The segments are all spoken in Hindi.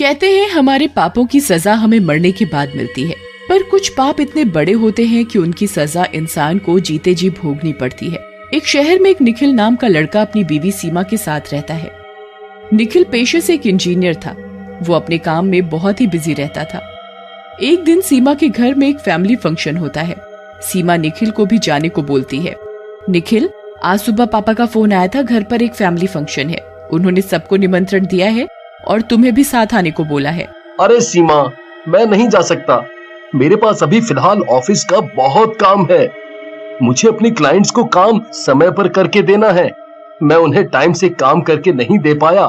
कहते हैं हमारे पापों की सजा हमें मरने के बाद मिलती है, पर कुछ पाप इतने बड़े होते हैं कि उनकी सजा इंसान को जीते जी भोगनी पड़ती है। एक शहर में एक निखिल नाम का लड़का अपनी बीवी सीमा के साथ रहता है। निखिल पेशे से एक इंजीनियर था। वो अपने काम में बहुत ही बिजी रहता था। एक दिन सीमा के घर में एक फैमिली फंक्शन होता है। सीमा निखिल को भी जाने को बोलती है। निखिल, आज सुबह पापा का फोन आया था, घर पर एक फैमिली फंक्शन है, उन्होंने सबको निमंत्रण दिया है और तुम्हें भी साथ आने को बोला है। अरे सीमा, मैं नहीं जा सकता, मेरे पास अभी फिलहाल ऑफिस का बहुत काम है। मुझे अपनी क्लाइंट्स को काम समय पर करके देना है। मैं उन्हें टाइम से काम करके नहीं दे पाया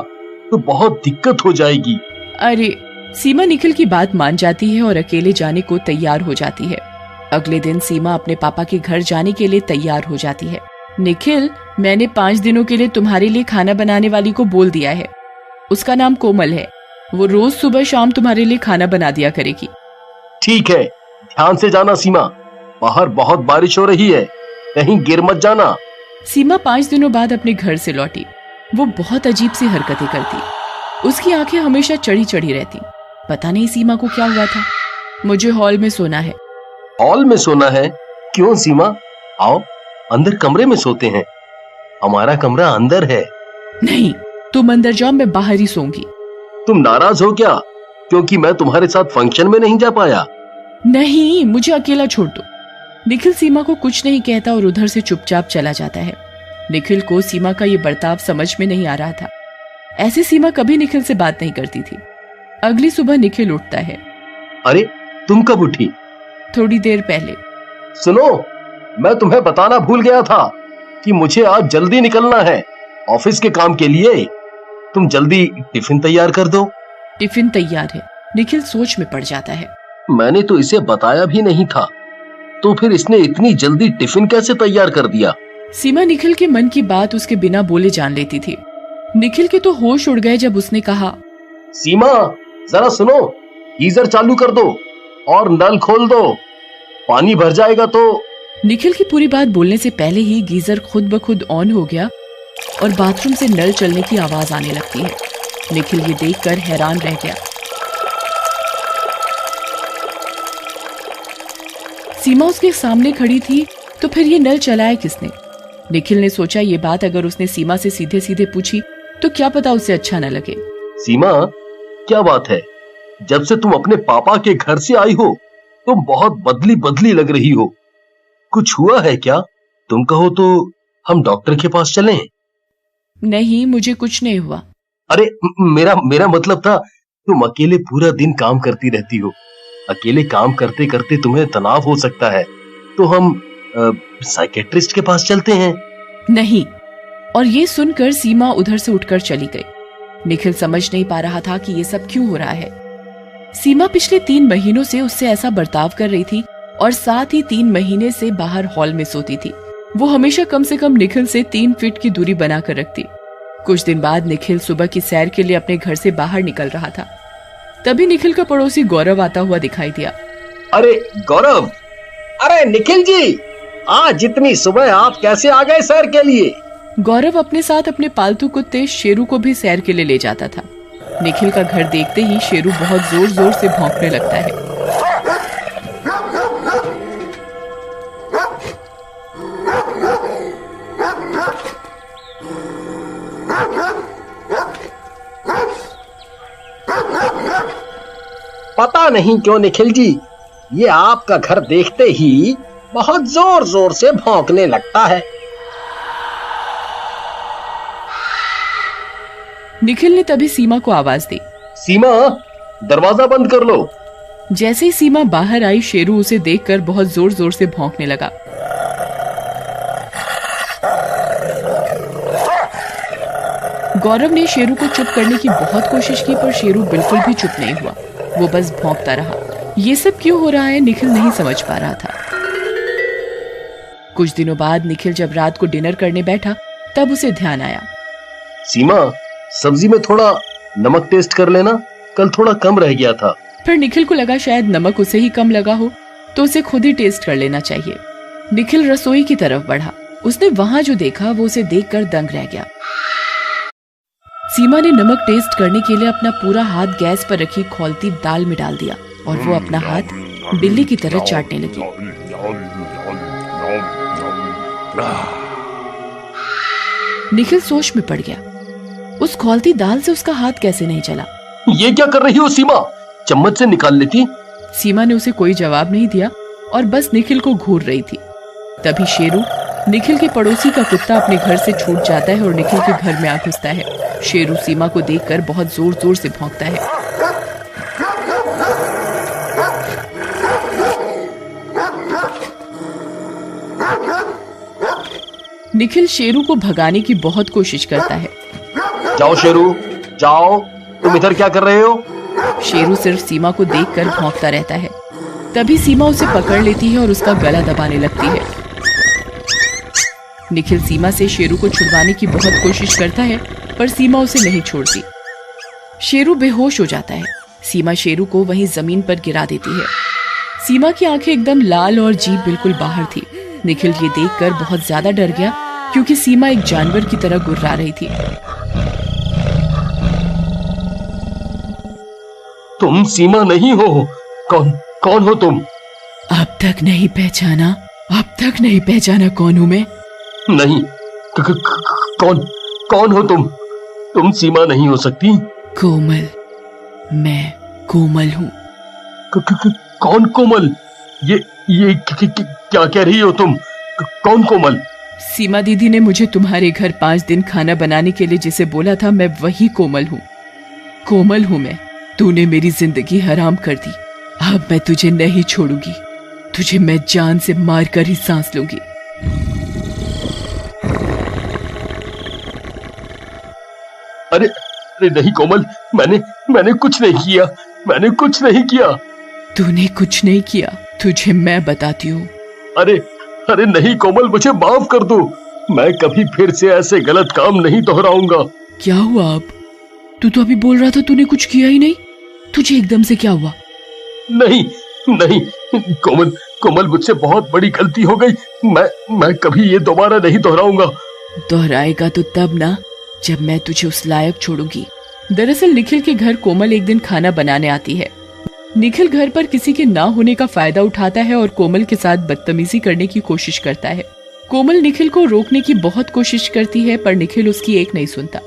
तो बहुत दिक्कत हो जाएगी। अरे, सीमा निखिल की बात मान जाती है और अकेले जाने को तैयार हो जाती है। अगले दिन सीमा अपने पापा के घर जाने के लिए तैयार हो जाती है। निखिल, मैंने 5 दिनों के लिए तुम्हारे लिए खाना बनाने वाली को बोल दिया है। उसका नाम कोमल है। वो रोज सुबह शाम तुम्हारे लिए खाना बना दिया करेगी। ठीक है, ध्यान से जाना सीमा, बाहर बहुत बारिश हो रही है, कहीं गिर मत जाना। सीमा 5 दिनों बाद अपने घर से लौटी। वो बहुत अजीब सी हरकतें करती। उसकी आंखें हमेशा चढ़ी चढ़ी रहती। पता नहीं सीमा को क्या हुआ था। मुझे हॉल में सोना है। हॉल में सोना है? क्यों सीमा, आओ अंदर कमरे में सोते हैं, हमारा कमरा अंदर है। नहीं, तुम अंदर जाओ, मैं बाहर ही सोऊंगी। तुम नाराज हो क्या, क्योंकि मैं तुम्हारे साथ फंक्शन में नहीं जा पाया? नहीं, मुझे अकेला छोड़ दो। निखिल सीमा को कुछ नहीं कहता और उधर से चुपचाप चला जाता है। निखिल को सीमा का ये बर्ताव समझ में नहीं आ रहा था। ऐसे सीमा कभी निखिल से बात नहीं करती थी। अगली सुबह निखिल उठता है। अरे, तुम कब उठी? थोड़ी देर पहले। सुनो, मैं तुम्हें बताना भूल गया था कि मुझे आज जल्दी निकलना है ऑफिस के काम के लिए। तुम जल्दी टिफिन तैयार कर दो। टिफिन तैयार है? निखिल सोच में पड़ जाता है। मैंने तो इसे बताया भी नहीं था, तो फिर इसने इतनी जल्दी टिफिन कैसे तैयार कर दिया? सीमा निखिल के मन की बात उसके बिना बोले जान लेती थी। निखिल के तो होश उड़ गए जब उसने कहा, सीमा जरा सुनो, गीजर चालू कर दो और नल खोल दो, पानी भर जाएगा तो। निखिल की पूरी बात बोलने से पहले ही गीजर खुद ब खुद ऑन हो गया और बाथरूम से नल चलने की आवाज आने लगती है। निखिल ये देखकर हैरान रह गया। सीमा उसके सामने खड़ी थी, तो फिर ये नल चलाया किसने? निखिल ने सोचा ये बात अगर उसने सीमा से सीधे सीधे पूछी तो क्या पता उसे अच्छा न लगे। सीमा, क्या बात है, जब से तुम अपने पापा के घर से आई हो तुम बहुत बदली बदली लग रही हो। कुछ हुआ है क्या? तुम कहो तो हम डॉक्टर के पास चलें? नहीं, मुझे कुछ नहीं हुआ। अरे, मेरा मतलब था तुम अकेले पूरा दिन काम करती रहती हो। अकेले काम करते करते तुम्हें तनाव हो सकता है, तो हम साइकेट्रिस्ट के पास चलते हैं। नहीं। और ये सुनकर सीमा उधर से उठकर चली गई। निखिल समझ नहीं पा रहा था कि ये सब क्यों हो रहा है। सीमा पिछले 3 महीनों से उससे ऐसा बर्ताव कर रही थी और साथ ही 3 महीने से बाहर हॉल में सोती थी। वो हमेशा कम से कम निखिल से 3 फीट की दूरी बनाकर रखती। कुछ दिन बाद निखिल सुबह की सैर के लिए अपने घर से बाहर निकल रहा था। तभी निखिल का पड़ोसी गौरव आता हुआ दिखाई दिया। अरे गौरव! अरे निखिल जी, आज इतनी सुबह आप कैसे आ गए सैर के लिए? गौरव अपने साथ अपने पालतू कुत्ते शेरू को भी सैर के लिए ले जाता था। निखिल का घर देखते ही शेरू बहुत जोर जोर से भौंकने लगता है। पता नहीं क्यों निखिल जी, ये आपका घर देखते ही बहुत जोर जोर से भौंकने लगता है। निखिल ने तभी सीमा को आवाज दी। सीमा, दरवाजा बंद कर लो। जैसे ही सीमा बाहर आई, शेरू उसे देखकर बहुत जोर जोर से भौंकने लगा। गौरव ने शेरू को चुप करने की बहुत कोशिश की, पर शेरू बिल्कुल भी चुप नहीं हुआ। वो बस भौंकता रहा। ये सब क्यों हो रहा है निखिल नहीं समझ पा रहा था। कुछ दिनों बाद निखिल जब रात को डिनर करने बैठा, तब उसे ध्यान आया। सीमा, सब्जी में थोड़ा नमक टेस्ट कर लेना, कल थोड़ा कम रह गया था। फिर निखिल को लगा शायद नमक उसे ही कम लगा हो, तो उसे खुद ही टेस्ट कर लेना चाहिए। निखिल रसोई की तरफ बढ़ा। उसने वहां जो देखा वो उसे देखकर दंग रह गया। सीमा ने नमक टेस्ट करने के लिए अपना पूरा हाथ गैस पर रखी खौलती दाल में डाल दिया और वो अपना हाथ बिल्ली की तरह चाटने लगी। निखिल सोच में पड़ गया। उस खौलती दाल से उसका हाथ कैसे नहीं चला? ये क्या कर रही हो सीमा? चम्मच से निकाल लेती। सीमा ने उसे कोई जवाब नहीं दिया और बस निखिल को घूर रही थी। तभी शेरू, निखिल के पड़ोसी का कुत्ता, अपने घर से छूट जाता है और निखिल के घर में आ घुसता है। शेरू सीमा को देखकर बहुत जोर जोर से भौंकता है। निखिल शेरू को भगाने की बहुत कोशिश करता है। जाओ शेरू, जाओ, तुम इधर क्या कर रहे हो? शेरू सिर्फ सीमा को देखकर भौंकता रहता है। तभी सीमा उसे पकड़ लेती है और उसका गला दबाने लगती है। निखिल सीमा से शेरू को छुड़वाने की बहुत कोशिश करता है पर सीमा उसे नहीं छोड़ती। शेरू बेहोश हो जाता है। सीमा शेरू को वहीं जमीन पर गिरा देती है। सीमा की आंखें एकदम लाल और जीभ बिल्कुल बाहर थी। निखिल ये देखकर बहुत ज्यादा डर गया क्योंकि सीमा एक जानवर की तरह गुर्रा रही थी। तुम सीमा नहीं हो। कौन हो तुम? अब तक नहीं पहचाना? अब तक नहीं पहचाना कौन हूँ मैं? नहीं। कौन हो तुम? तुम सीमा नहीं हो सकती। कोमल, मैं कोमल हूँ। कौन कोमल? ये क्या कह रही हो तुम? कौन कोमल? सीमा दीदी ने मुझे तुम्हारे घर 5 दिन खाना बनाने के लिए जिसे बोला था, मैं वही कोमल हूँ। कोमल हूँ मैं। तूने मेरी जिंदगी हराम कर दी। अब मैं तुझे नहीं छोड़ूंगी। तुझे मैं जान से मार कर ही सांस लूंगी। अरे नहीं कोमल, मैंने कुछ नहीं किया। मैंने कुछ नहीं किया। तूने कुछ नहीं किया, तुझे मैं बताती हूँ। अरे नहीं कोमल, मुझे माफ कर दो। मैं कभी फिर से ऐसे गलत काम नहीं दोहराऊंगा। क्या हुआ अब? तू तो अभी बोल रहा था तूने कुछ किया ही नहीं। तुझे एकदम से क्या हुआ? नहीं कोमल, मुझसे बहुत बड़ी गलती हो गई। मैं कभी ये दोबारा नहीं दोहराऊंगा। दोहराएगा तो तब ना, जब मैं तुझे उस लायक छोड़ूंगी। दरअसल निखिल के घर कोमल एक दिन खाना बनाने आती है। निखिल घर पर किसी के ना होने का फायदा उठाता है और कोमल के साथ बदतमीजी करने की कोशिश करता है। कोमल निखिल को रोकने की बहुत कोशिश करती है पर निखिल उसकी एक नहीं सुनता।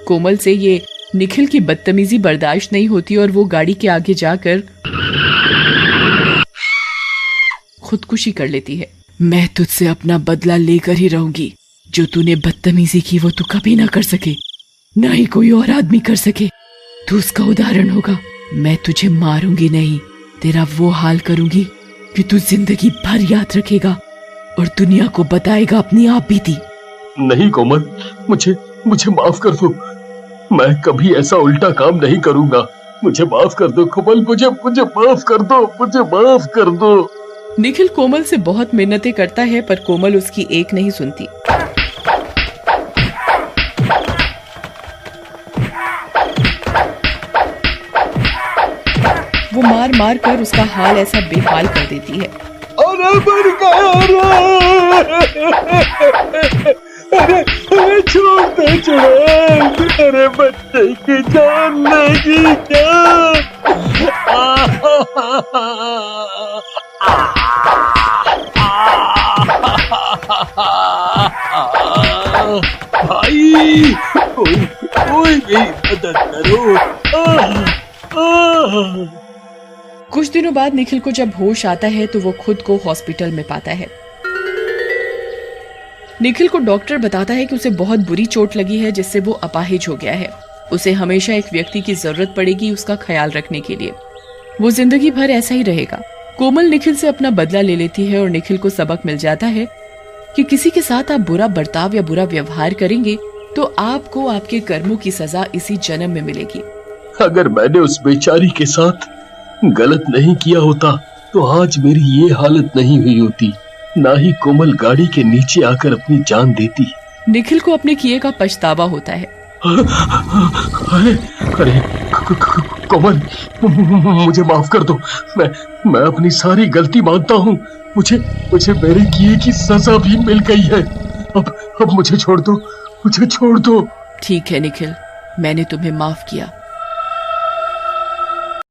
कोमल से ये निखिल की बदतमीजी बर्दाश्त नहीं होती और वो गाड़ी के आगे जाकर खुदकुशी कर लेती है। मैं तुझसे अपना बदला लेकर ही रहूंगी। जो तूने बदतमीजी की वो तू कभी ना कर सके, ना ही कोई और आदमी कर सके। तू उसका उदाहरण होगा। मैं तुझे मारूंगी नहीं, तेरा वो हाल करूंगी कि तू जिंदगी भर याद रखेगा और दुनिया को बताएगा अपनी आप बीती। नहीं कोमल, मुझे माफ कर दो। मैं कभी ऐसा उल्टा काम नहीं करूंगा। मुझे माफ कर दो कोमल, मुझे माफ कर दो, मुझे माफ कर दो। निखिल कोमल से बहुत मिन्नतें करता है पर कोमल उसकी एक नहीं सुनती। वो मार मार कर उसका हाल ऐसा बेहाल कर देती है। अरे छोड़ दे चुड़ैल, तेरे बच्चे की जान लेगी क्या? भाई, कोई मेरी मदद करो। कुछ दिनों बाद निखिल को जब होश आता है तो वो खुद को हॉस्पिटल में पाता है। निखिल को डॉक्टर बताता है कि उसे बहुत बुरी चोट लगी है जिससे वो अपाहिज हो गया है। उसे हमेशा एक व्यक्ति की जरूरत पड़ेगी उसका ख्याल रखने के लिए। वो जिंदगी भर ऐसा ही रहेगा। कोमल निखिल से अपना बदला ले लेती है और निखिल को सबक मिल जाता है कि किसी के साथ आप बुरा बर्ताव या बुरा व्यवहार करेंगे तो आपको आपके कर्मों की सजा इसी जन्म में मिलेगी। अगर मैंने उस बेचारी के साथ गलत नहीं किया होता तो आज मेरी ये हालत नहीं हुई होती, ना ही कोमल गाड़ी के नीचे आकर अपनी जान देती। निखिल को अपने किए का पछतावा होता है। अरे कोमल, मुझे माफ कर दो। मैं अपनी सारी गलती मानता हूँ। मुझे मेरे किए की सजा भी मिल गई है। अब मुझे छोड़ दो, मुझे छोड़ दो। ठीक है निखिल, मैंने तुम्हें माफ किया